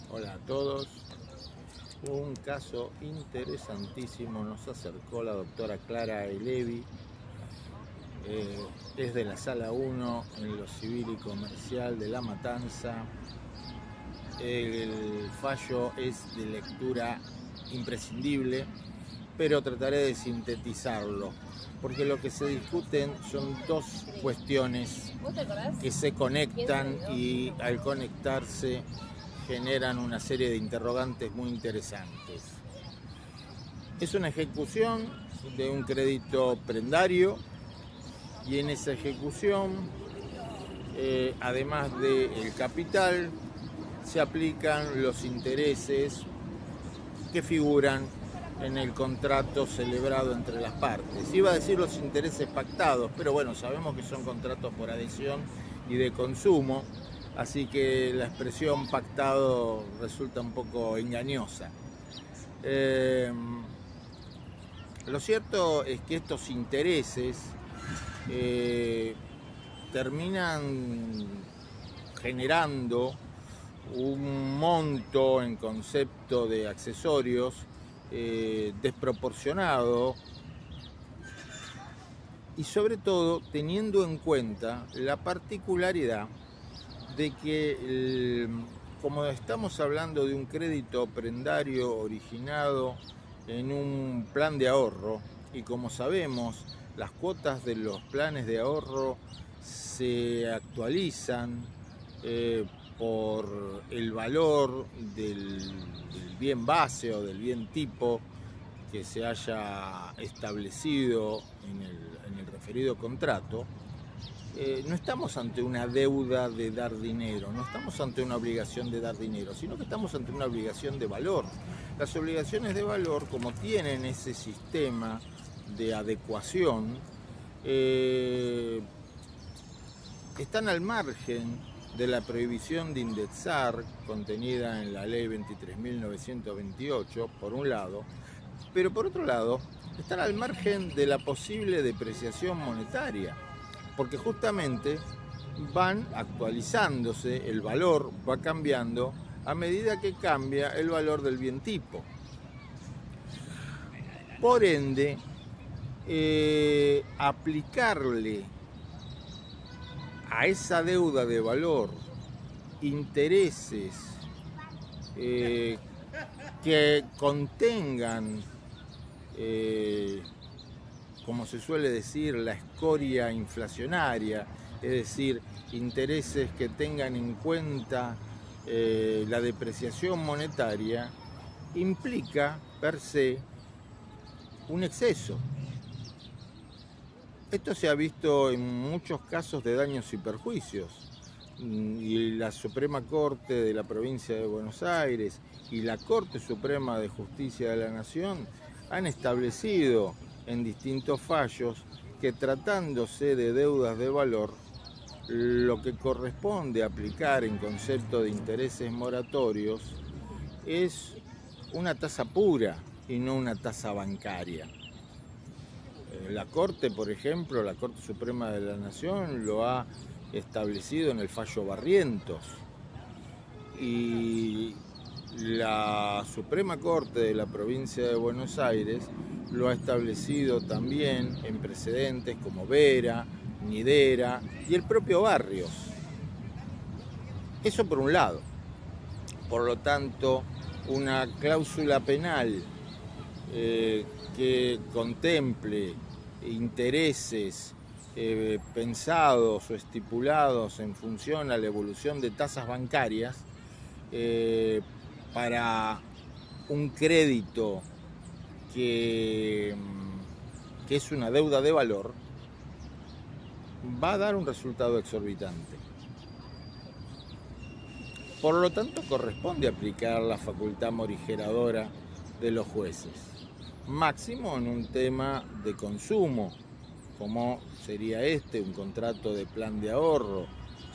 Hola a todos. Un caso interesantísimo nos acercó la doctora Clara Elevi. Es de la Sala 1 en lo civil y comercial de La Matanza. El fallo es de lectura imprescindible, pero trataré de sintetizarlo, porque lo que se discuten son dos cuestiones que se conectan y al conectarse generan una serie de interrogantes muy interesantes. Es una ejecución de un crédito prendario y en esa ejecución, además del capital, se aplican los intereses que figuran en el contrato celebrado entre las partes. Iba a decir los intereses pactados, pero bueno, sabemos que son contratos por adhesión y de consumo, así que la expresión pactado resulta un poco engañosa. Lo cierto es que estos intereses terminan generando un monto en concepto de accesorios desproporcionado y sobre todo teniendo en cuenta la particularidad de que como estamos hablando de un crédito prendario originado en un plan de ahorro y como sabemos las cuotas de los planes de ahorro se actualizan por el valor del bien base o del bien tipo que se haya establecido en el referido contrato, no estamos ante una deuda de dar dinero, no estamos ante una obligación de dar dinero, sino que estamos ante una obligación de valor. Las obligaciones de valor, como tienen ese sistema de adecuación, están al margen de la prohibición de indexar contenida en la ley 23.928, por un lado, pero por otro lado, están al margen de la posible depreciación monetaria, porque justamente van actualizándose, el valor va cambiando a medida que cambia el valor del bien tipo. Por ende, aplicarle a esa deuda de valor intereses que contengan, como se suele decir, la escoria inflacionaria, es decir, intereses que tengan en cuenta la depreciación monetaria, implica per se un exceso. Esto se ha visto en muchos casos de daños y perjuicios, y la Suprema Corte de la Provincia de Buenos Aires y la Corte Suprema de Justicia de la Nación han establecido en distintos fallos que, tratándose de deudas de valor, lo que corresponde aplicar en concepto de intereses moratorios es una tasa pura y no una tasa bancaria. La Corte, por ejemplo, la Corte Suprema de la Nación lo ha establecido en el fallo Barrientos, y la Suprema Corte de la Provincia de Buenos Aires lo ha establecido también en precedentes como Vera, Nidera y el propio Barrios. Eso por un lado. Por lo tanto, una cláusula penal que contemple intereses pensados o estipulados en función a la evolución de tasas bancarias para un crédito que es una deuda de valor, va a dar un resultado exorbitante. Por lo tanto, corresponde aplicar la facultad morigeradora de los jueces, máximo en un tema de consumo, como sería un contrato de plan de ahorro.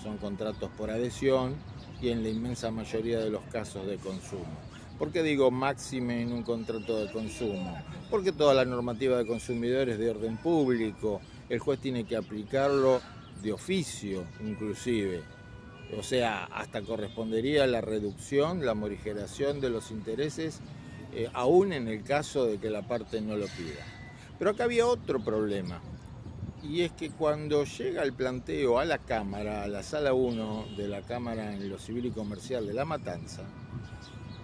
Son contratos por adhesión y en la inmensa mayoría de los casos de consumo. ¿Por qué digo máxime en un contrato de consumo? Porque toda la normativa de consumidores de orden público, el juez tiene que aplicarlo de oficio inclusive. O sea, hasta correspondería la reducción, la morigeración de los intereses, aún en el caso de que la parte no lo pida. Pero acá había otro problema, y es que cuando llega el planteo a la Cámara, a la Sala 1 de la Cámara en lo Civil y Comercial de La Matanza,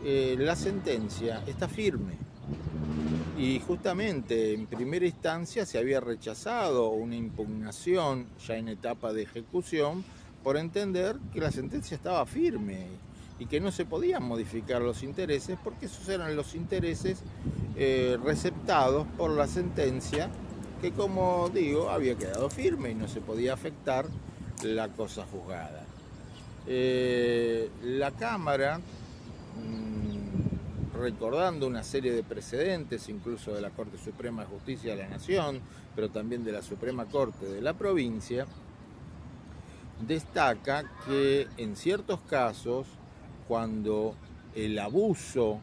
la sentencia está firme. Y justamente en primera instancia se había rechazado una impugnación ya en etapa de ejecución por entender que la sentencia estaba firme y que no se podían modificar los intereses porque esos eran los intereses receptados por la sentencia que, como digo, había quedado firme y no se podía afectar la cosa juzgada. La Cámara, recordando una serie de precedentes, incluso de la Corte Suprema de Justicia de la Nación, pero también de la Suprema Corte de la provincia, destaca que en ciertos casos, cuando el abuso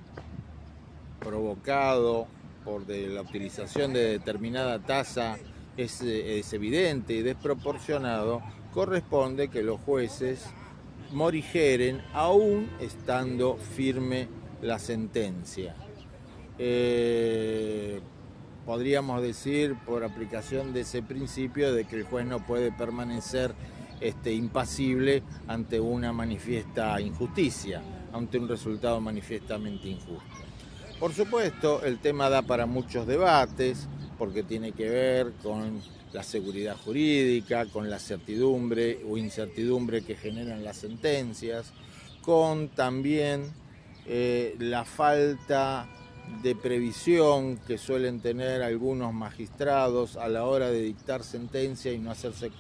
provocado por la utilización de determinada tasa es evidente y desproporcionado, corresponde que los jueces morigeren aún estando firme la sentencia. Podríamos decir, por aplicación de ese principio, de que el juez no puede permanecer impasible ante una manifiesta injusticia, ante un resultado manifiestamente injusto. Por supuesto, el tema da para muchos debates, porque tiene que ver con la seguridad jurídica, con la certidumbre o incertidumbre que generan las sentencias, con también la falta de previsión que suelen tener algunos magistrados a la hora de dictar sentencia y no hacerse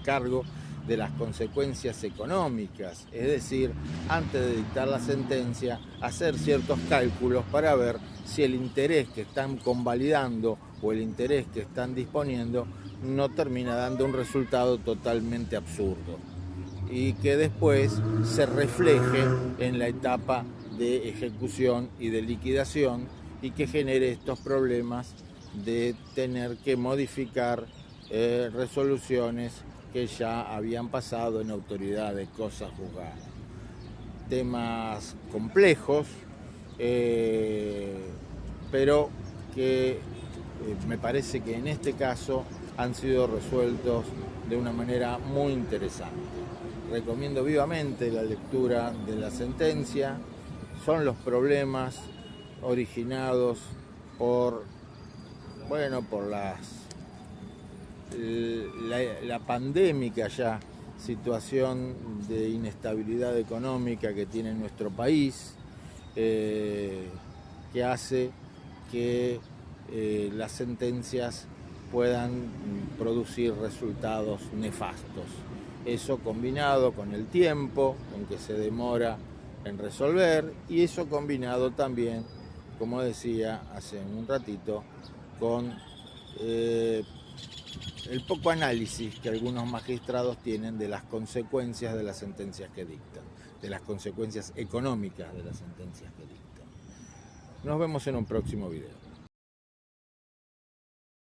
cargo de las consecuencias económicas, es decir, antes de dictar la sentencia, hacer ciertos cálculos para ver si el interés que están convalidando o el interés que están disponiendo no termina dando un resultado totalmente absurdo y que después se refleje en la etapa de ejecución y de liquidación y que genere estos problemas de tener que modificar resoluciones que ya habían pasado en autoridad de cosa juzgada. Temas complejos, pero que me parece que en este caso han sido resueltos de una manera muy interesante. Recomiendo vivamente la lectura de la sentencia. Son los problemas originados por la pandémica ya situación de inestabilidad económica que tiene nuestro país, que hace que las sentencias puedan producir resultados nefastos. Eso combinado con el tiempo, con que se demora en resolver, y eso combinado también, como decía hace un ratito, con el poco análisis que algunos magistrados tienen de las consecuencias de las sentencias que dictan, de las consecuencias económicas de las sentencias que dictan. Nos vemos en un próximo video.